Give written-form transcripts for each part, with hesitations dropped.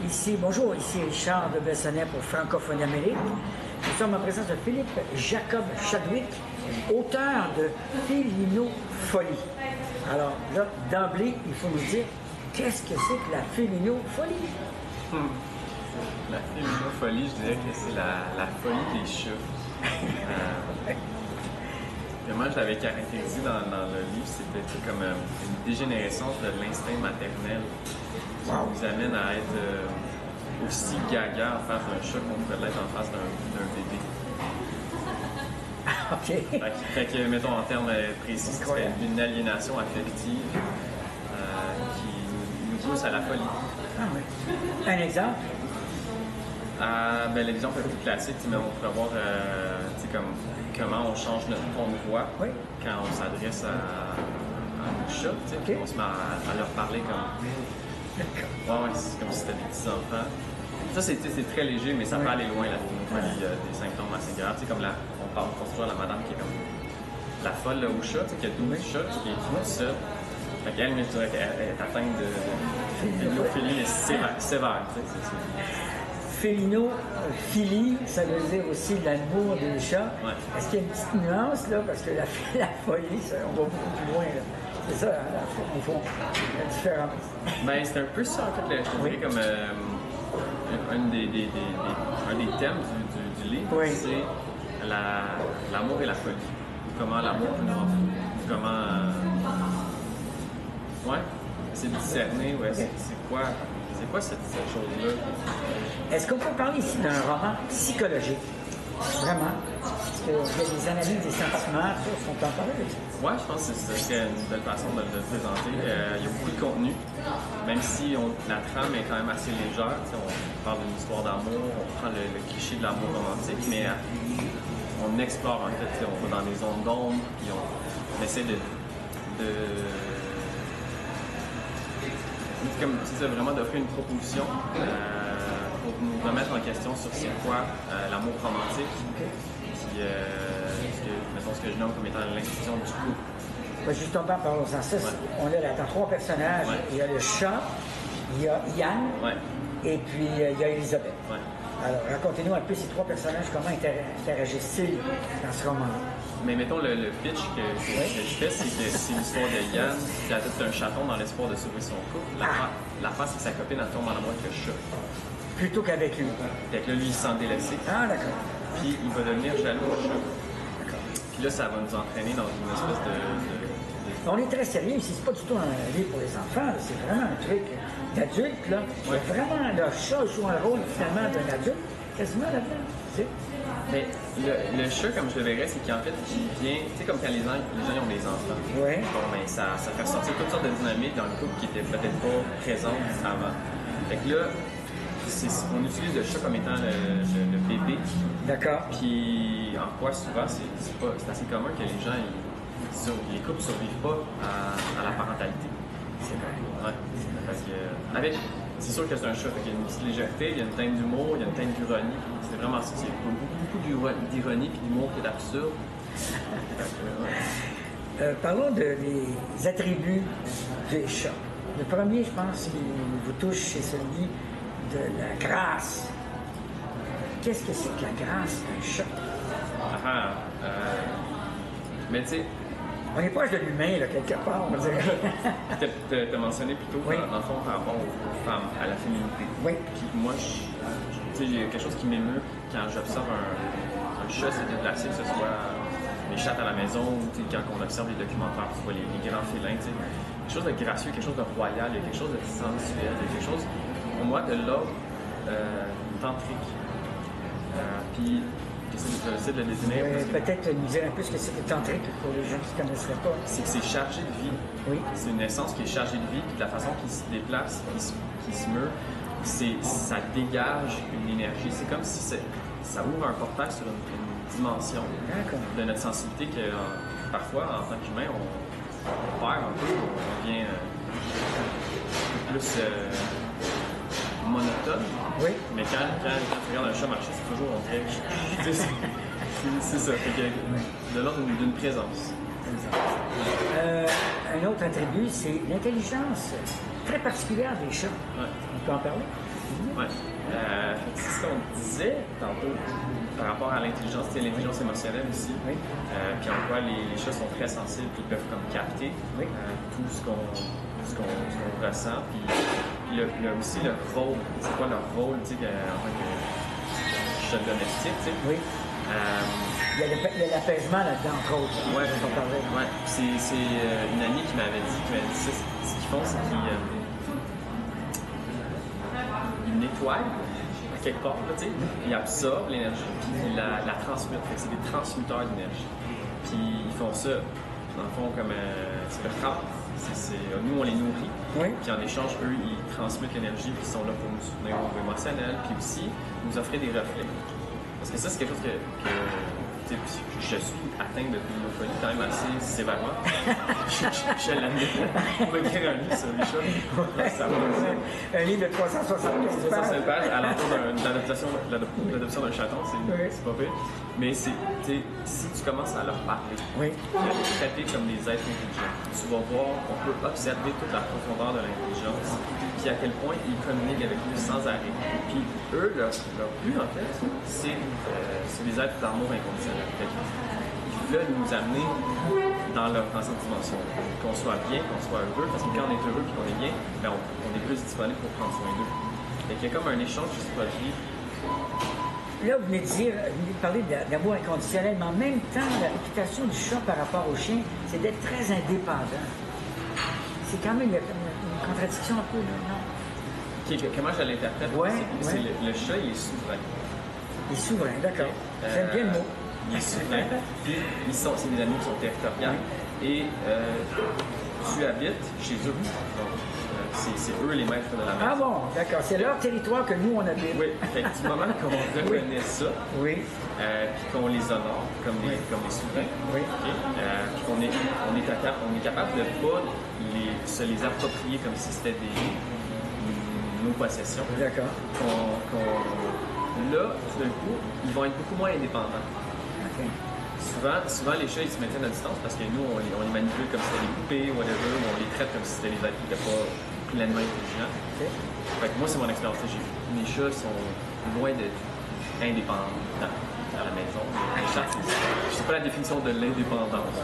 Ici, bonjour, ici Richard de Bessonnet pour Francophonie Amérique. Nous sommes en présence de Philippe Jacob Chadwick, auteur de Félinopholie. Alors là, d'emblée, il faut nous dire, qu'est-ce que c'est que la félinopholie? La félinopholie, je dirais que c'est la folie des chats. Moi, je l'avais caractérisé dans le livre, c'était comme une dégénérescence de l'instinct maternel qui nous amène à être aussi gaga en face d'un chat qu'on pourrait l'être en face d'un bébé. OK. Fait que, mettons, en termes précis, c'est une aliénation affective qui nous pousse à la folie. Ah oui. Un exemple? Ben, l'exemple le plus classique, mais on pourrait voir comment on change notre ton de voix quand on s'adresse à un chat. On se met à leur parler comme. C'est comme si c'était des petits-enfants. Ça, c'est très léger, mais ça peut aller loin, la félinopholie, des symptômes assez graves. Comme on parle toujours de la madame qui est comme la folle là, au chat, qui a 12 chats, qui est toute seule. Fait qu'elle, je dirais qu'elle est atteinte de félinophilie sévère. Félinophilie, ça veut dire aussi l'amour des chats. Ouais. Est-ce qu'il y a une petite nuance là? Parce que la folie, on va beaucoup plus loin. Là. C'est ça, au fond, la différence. Ben, c'est un peu ça, en fait, je dirais comme un des thèmes du livre, c'est l'amour et la folie. Comment l'amour peut nous rendre fous. Comment. C'est discerner, c'est quoi cette chose-là? Est-ce qu'on peut parler ici d'un roman psychologique? Vraiment? Parce qu'il y a des analyses des sentiments, est-ce qu'on peut en parler? Oui, je pense que ce serait une belle façon de le présenter. Il y a beaucoup de contenu, même si la trame est quand même assez légère. On parle d'une histoire d'amour, on prend le cliché de l'amour romantique, mais on explore en fait, on va dans des zones d'ombre, puis on essaie comme tu disais, vraiment d'offrir une proposition pour nous remettre en question sur c'est quoi l'amour romantique, puis mettons ce que je nomme comme étant l'institution du couple. Justement, parlons-en ça. On a là, dans 3 personnages. Il y a le chat, il y a Yann, et puis il y a Elisabeth. Alors, racontez-nous un peu ces 3 personnages, comment interagissent-ils dans ce roman-là? Mais mettons, le pitch que je fais, c'est que c'est l'histoire de Yann qui adopte un chaton dans l'espoir de sauver son couple. La face, c'est que sa copine elle tombe en amour avec le chat. Plutôt qu'avec lui. Fait que là, lui, il se sent délaissé. Ah, d'accord. Puis il va devenir jaloux au chat. D'accord. Puis là, ça va nous entraîner dans une espèce de... On est très sérieux ici, c'est pas du tout un livre pour les enfants, c'est vraiment un truc d'adulte, là. Vraiment, le chat joue un rôle, finalement, d'un adulte, quasiment là-dedans. Mais le chat, comme je le verrais, c'est qu'en fait, il vient, tu sais, comme quand les gens ont des enfants. Bon, ben, ça fait sortir toutes sortes de dynamiques dans le couple qui étaient peut-être pas présentes avant. Fait que là, on utilise le chat comme étant le bébé. D'accord. Puis, en quoi souvent, c'est assez commun que les gens, les couples ne survivent pas à la parentalité. C'est vrai. Ouais. Parce que, c'est sûr que c'est un chat, il y a une petite légèreté, il y a une teinte d'humour, il y a une teinte d'ironie. C'est vraiment ça. Il y a beaucoup d'ironie et d'humour qui est absurde. Parlons des attributs des chats. Le premier, je pense, qui vous touche, c'est celui de la grâce. Qu'est-ce que c'est que la grâce d'un chat? Mais tu sais... On est proche de l'humain, là, quelque part, on va dire. Tu as mentionné plutôt, dans le fond, par rapport aux femmes, à la féminité. Oui. Puis moi, il y a quelque chose qui m'émeut quand j'observe un chat se déplacer, que ce soit les chats à la maison ou quand on observe les documentaires, tu vois les grands félins, quelque chose de gracieux, quelque chose de royal, il y a quelque chose de sensuel, il y a quelque chose, pour moi, de l'ordre tantrique. Puis, j'essaie de le définir. Peut-être nous dire un peu ce que c'est le tantrique pour les gens qui ne connaisseraient pas. C'est que c'est chargé de vie. Oui. C'est une essence qui est chargée de vie, puis de la façon qu'il se déplace, qu'il se meurt, ça dégage une énergie. C'est comme si ça ouvre un portail sur une dimension de notre sensibilité que parfois, en tant qu'humain, on perd un peu, on devient plus monotone. Oui. Mais quand tu regardes un chat marcher, c'est toujours on dirait. C'est ça. De l'ordre d'une présence. Un autre attribut, c'est l'intelligence. très particulière des chats. Ouais. On peut en parler? Oui. C'est ce qu'on disait tantôt par rapport à l'intelligence émotionnelle aussi. Oui. Puis en quoi les chats sont très sensibles, puis ils peuvent comme capter tout ce qu'on ressent. Puis aussi le rôle, c'est quoi leur rôle en tant que chat domestique, tu sais. Oui. Il y a l'apaisement là-dedans, entre autres. Oui, on parlait. Ouais. C'est une amie qui m'avait dit ça, ce qu'ils font, c'est qu'ils nettoient à quelque part, là, tu sais. Ils absorbent l'énergie, puis ils la transmettent. C'est des transmetteurs d'énergie. Puis ils font ça, dans le fond, comme c'est leur travail. Nous, on les nourrit. Oui. Puis en échange, eux, ils transmettent l'énergie, puis ils sont là pour nous soutenir au niveau émotionnel, puis aussi nous offrir des reflets. Parce que ça, c'est quelque chose que je suis atteint de pédophilie quand même assez sévèrement. Je l'admets. On va écrire un livre sur les chats. Ça va aussi. Un livre de 375 pages. 375 pages à l'entour de l'adoption d'un chaton, c'est pas pire. Mais si tu commences à leur parler, à les traiter comme des êtres intelligents, tu vas voir, on peut observer toute la profondeur de l'intelligence, puis à quel point ils communiquent avec nous sans arrêt. Puis eux, leur but en fait, c'est des êtres d'amour inconditionnel. Ils veulent nous amener dans cette dimension. Qu'on soit bien, qu'on soit heureux, parce que quand on est heureux et qu'on est bien, ben on est plus disponible pour prendre soin d'eux. Fait qu'il y a comme un échange qui se produit. Là, vous venez de parler d'amour inconditionnel, mais en même temps, la réputation du chat par rapport au chien, c'est d'être très indépendant. C'est quand même une contradiction un peu, non? Comment je l'interprète? C'est le chat, il est souverain. Il est souverain, d'accord. J'aime bien le mot. Il est souverain. Puis, c'est des animaux qui sont territoriaux. Et tu habites chez eux. Donc, c'est eux les maîtres de la maison. Ah bon, d'accord. C'est leur territoire que nous, on habite. Oui. Fait que du moment qu'on reconnaît ça, puis qu'on les honore comme les souverains, puis qu'on est capable de ne pas se les approprier comme si c'était nos possessions. D'accord. Là, tout d'un coup, ils vont être beaucoup moins indépendants. Okay. Souvent, les chats, ils se maintiennent à distance parce que nous, on les manipule comme si c'était des poupées, whatever, ou on les traite comme si c'était des êtres qui n'étaient pas pleinement intelligents. Okay. Fait que moi, c'est mon expérience. Les chats sont loin d'être indépendants dans la maison. Les chats, je sais pas la définition de l'indépendance.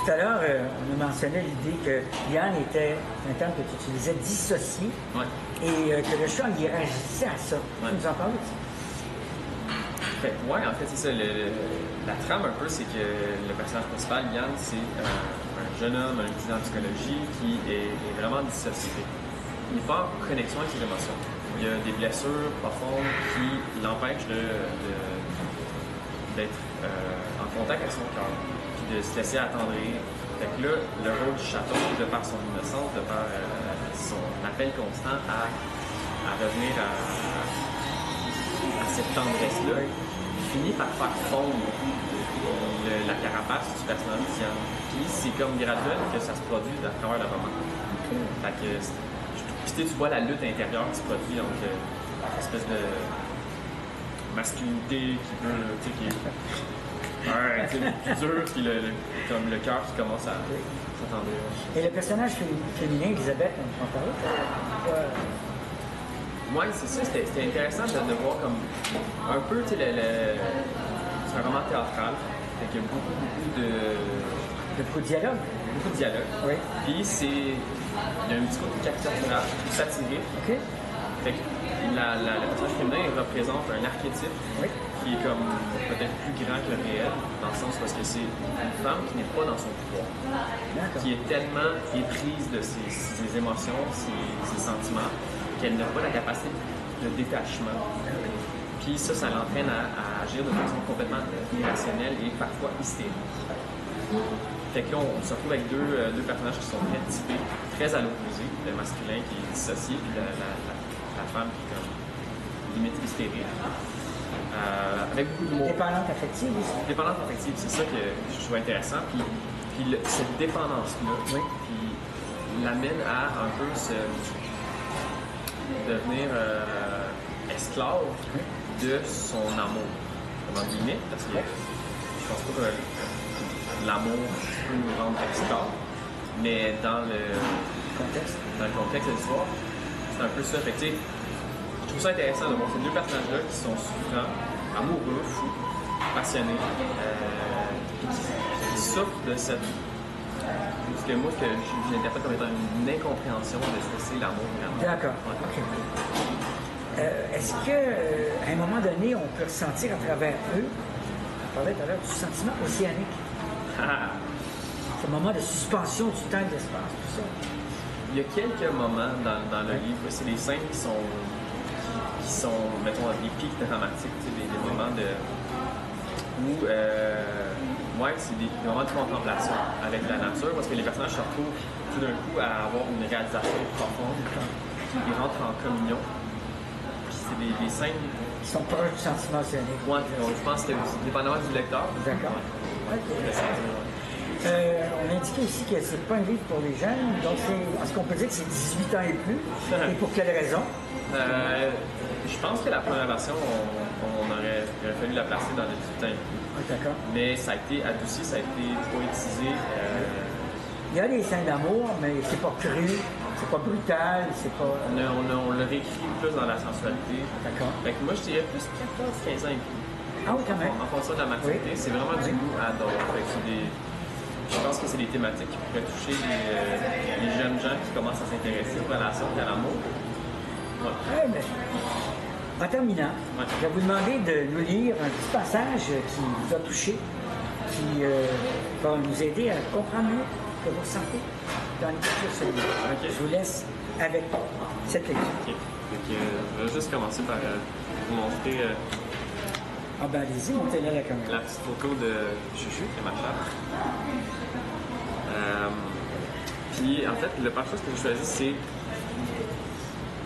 Tout à l'heure, on a mentionné l'idée que Yann était un terme que tu utilisais, dissocié, et que le chat, il réagissait à ça. Tu nous en parles de ça? En fait, c'est ça. La trame, un peu, c'est que le personnage principal, Yann, c'est un jeune homme, un étudiant en psychologie qui est vraiment dissocié. Il n'est pas en connexion avec ses émotions. Il y a des blessures profondes qui l'empêchent d'être en contact avec son cœur, puis de se laisser attendrir. Fait que là, le rôle du chaton, de par son innocence, de par son appel constant à revenir à cette tendresse-là, finit par faire fondre la carapace du personnage Yann. Puis c'est comme graduel que ça se produit à travers le roman. Fait que puis tu vois la lutte intérieure qui se produit entre l'espèce de masculinité qui veut, qui est plus dur, puis comme le cœur qui commence à s'attendre. Et le personnage féminin, Elisabeth, on parlait? Oui, c'est ça. C'était intéressant de voir comme un peu, c'est un roman théâtral. Fait qu'il y a beaucoup de dialogue. Beaucoup de dialogue. Oui. Puis il y a un petit côté caricatural, satirique. OK. Fait que le personnage féminin représente un archétype qui est comme peut-être plus grand que le réel, dans le sens parce que c'est une femme qui n'est pas dans son pouvoir, qui est tellement éprise de ses émotions, ses sentiments, qu'elle n'a pas la capacité de détachement. Puis ça l'entraîne à agir de façon complètement irrationnelle et parfois hystérique. Fait que là, on se retrouve avec deux personnages qui sont très typés, très à l'opposé, le masculin qui est dissocié, puis la femme qui est comme limite hystérique. Avec beaucoup d'humour. Dépendante affective aussi. Dépendante affective, c'est ça que je trouve intéressant. Puis cette dépendance-là, puis l'amène à un peu devenir esclave de son amour. Comment guillemets, parce que je pense pas que l'amour peut nous rendre esclaves, Mais dans le contexte de l'histoire, c'est un peu ça. Fait que, je trouve ça intéressant de voir ces deux personnages-là qui sont souffrants, amoureux, fous, passionnés, qui souffrent de cette. Parce que moi, je l'interprète comme étant une incompréhension de ce que c'est l'amour vraiment. D'accord. Ouais. Okay. Est-ce qu'à un moment donné, on peut ressentir à travers eux, on parlait tout à l'heure du sentiment océanique, ce moment de suspension du temps et de l'espace, tout ça? Il y a quelques moments dans le livre, c'est des scènes qui sont, mettons, des pics dramatiques, des moments où c'est des moments de contemplation avec la nature, parce que les personnages se retrouvent tout d'un coup à avoir une réalisation profonde. Ils rentrent en communion. Puis c'est des scènes qui sont proches du sentiment océanique. Ouais, je pense que c'est dépendamment du lecteur. D'accord. Ouais. Okay. On a indiqué aussi que c'est pas un livre pour les jeunes, donc est-ce qu'on peut dire que c'est 18 ans et plus? Et pour quelle raison? Je pense que la première version, il aurait fallu la placer dans les 18 ans et plus. D'accord. Mais ça a été adouci, ça a été poétisé. Il y a des scènes d'amour, mais c'est pas cru, c'est pas brutal, c'est pas... On l'a réécrit plus dans la sensualité. D'accord. Fait que moi, je dirais plus 14-15 ans et plus. Ah oui, quand même. En fonction de la maturité, c'est vraiment du goût à adore. Je pense que c'est des thématiques qui pourraient toucher les jeunes gens qui commencent à s'intéresser aux relations et à l'amour. Ouais. Ouais, mais... En terminant, je vais vous demander de nous lire un petit passage qui vous a touché, qui va nous aider à comprendre mieux ce que vous ressentez dans l'écriture de ce livre. Okay. Je vous laisse avec cette lecture. Okay. Je vais juste commencer par vous montrer ah ben allez-y, montez-la la caméra. La petite photo de Chuchu, qui est ma chère. Puis en fait, le passage que j'ai choisi, c'est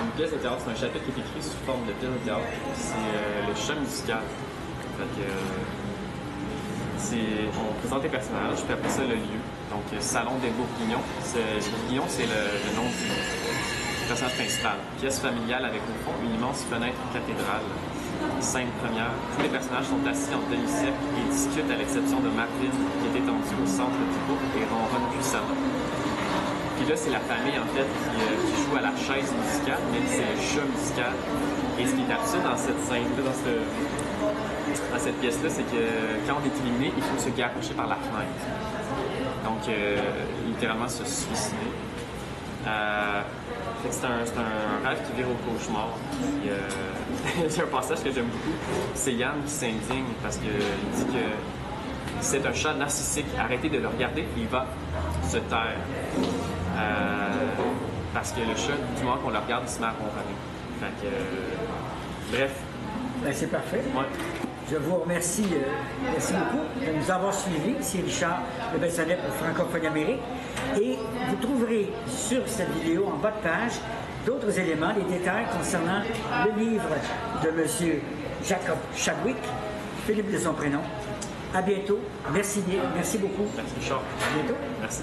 une pièce de théâtre, c'est un chapitre qui est écrit sous forme de pièce de théâtre. C'est le chant musical. Fait que, on présente les personnages, puis après ça le lieu. Donc, Salon des Bourguignons. Bourguignon, c'est le nom du personnage principal. Pièce familiale avec au fond une immense fenêtre cathédrale. Scène première. Tous les personnages sont assis en tenue sec et discutent à l'exception de Marvin qui est étendu au centre du groupe et ronronne puissamment. Puis là, c'est la famille, en fait, qui joue à la chaise musicale, mais c'est le chat musical. Et ce qui est absurde dans cette scène-là, dans cette pièce-là, c'est que quand on est éliminé, il faut se garrocher par la fenêtre. Donc, littéralement, se suicider. C'est un rêve qui vire au cauchemar. Il y a un passage que j'aime beaucoup. C'est Yann qui s'indigne parce qu'il dit que c'est un chat narcissique. Arrêtez de le regarder, il va se taire. Parce que le chat, du moment qu'on le regarde, il se met à ronronner. Fait que, bref. Ben, c'est parfait. Ouais. Je vous remercie, merci beaucoup de nous avoir suivis. C'est Richard Le Bessonnet pour Francophonie Amérique. Et vous trouverez sur cette vidéo, en bas de page, d'autres éléments, des détails concernant le livre de M. Jacob Chadwick, Philippe de son prénom. À bientôt. Merci beaucoup. Merci Richard. À bientôt. Merci.